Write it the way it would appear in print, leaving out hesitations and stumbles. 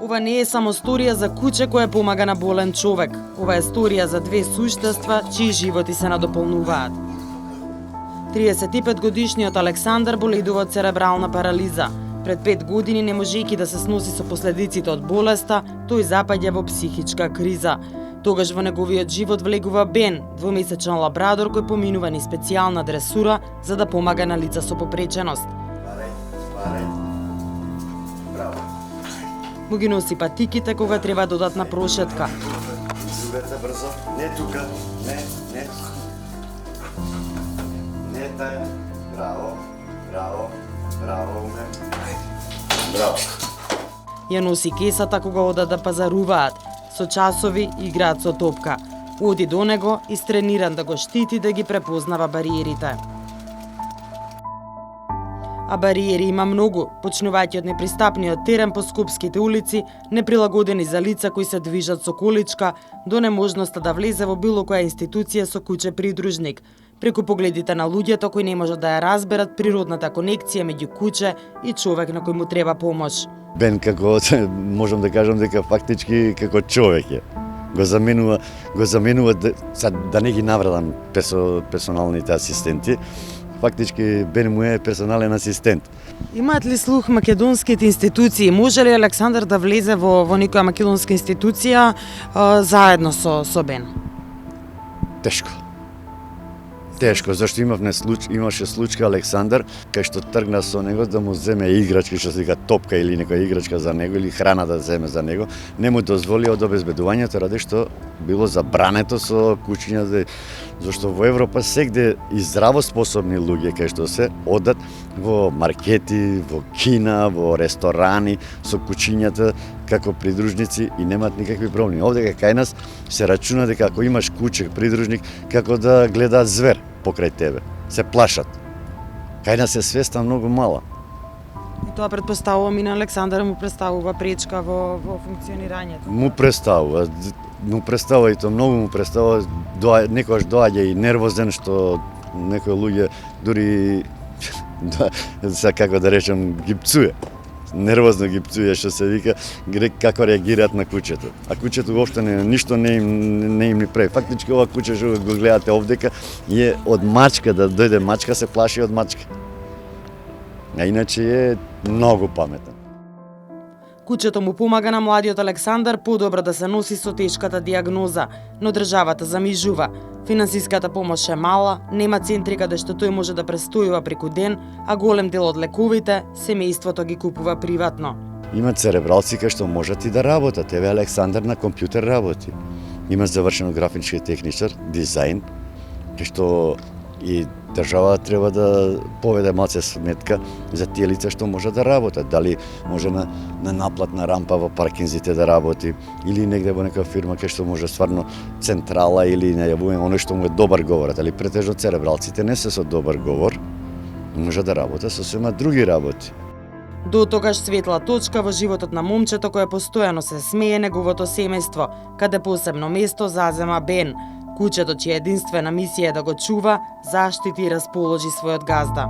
Ова не е само сторија за куче кое помага на болен човек. Ова е сторија за две суштества чии животи се надополнуваат. 35 годишниот Александар боледува од церебрална парализа. Пред 5 години, не можејќи да се сноси со последиците од болеста, тој запаѓа во психичка криза. Тогаш во неговиот живот влегува Бен, двомесечен лабрадор кој поминува низ специјална дресура за да помага на лица со попреченост. Му ги носи патиките кога треба да одат на прошетка. Изубете брзо, не тука, не. Не тај, браво, уме. Браво. Ја носи кесата кога одат да пазаруваат. Со часови играат со топка. Оди до него, истрениран да го штити, да ги препознава бариерите. А бариери има многу, почнувајќи од непристапниот терен по скопските улици, неприлагодени за лица кои се движат со количка, до неможноста да влезе во било која институција со куче придружник, преку погледите на луѓето кои не можат да ја разберат природната конекција меѓу куче и човек на кој му треба помош. Бен како можам да кажам дека фактички како човек е. Го заменува да не ги навредам персоналните асистенти. Фактички Бен му е персонален асистент. Имаат ли слух македонските институции? Може ли Александар да влезе во некоја македонска институција заедно со Бен? Тешко, зашто имаше случај Александар кај што тргна со него да му земе играчки, што се вика топка или некоја играчка за него или храна да земе за него, не му дозволија од обезбедувањето ради што било забрането со кучињата, зашто во Европа сегде и здраво способни луѓе кај што се одат во маркети, во кина, во ресторани со кучињата како придружници и немаат никакви проблеми. Овде кај нас се рачуна дека ако имаш куче придружник како да гледаат звер покрај тебе, се плашат. Кај нас е свеста многу мала. И тоа претпоставувам и на Александар му представува пречка во функционирањето. Му представува и тоа многу му представува, некојаш доаѓа и нервозен што некои луѓе дури како да речем ги пцуе. Нервозно ги пцуе, што се вика, како реагираат на кучето. А кучето воопшто ништо не им ни прави. Фактички ова куче што го гледате овдека е од мачка, да дојде мачка се плаши од мачка. А иначе е многу паметен. Кучето му помага на младиот Александар подобро да се носи со тешката диагноза, но државата замижува. Финансиската помош е мала, нема центри каде што тој може да престојува преку ден, а голем дел од лековите семејството ги купува приватно. Има церебралци кај што можат и да работат. Еве Александар на компјутер работи. Има завршено графички техничар, дизајн, кај што и држава треба да поведе малце сметка за тие лица што може да работат. Дали може на наплатна рампа во паркинзите да работи, или негде во нека фирма кај што може стварно централа или најавување оној што му е добар говорат. Али претежно церебралците не се со добар говор, може да работат со сема други работи. До тогаш светла точка во животот на момчето кое постојано се смее неговото семејство, каде посебно место зазема Бен, кучето чија единствена мисија е да го чува, заштити и расположи својот газда.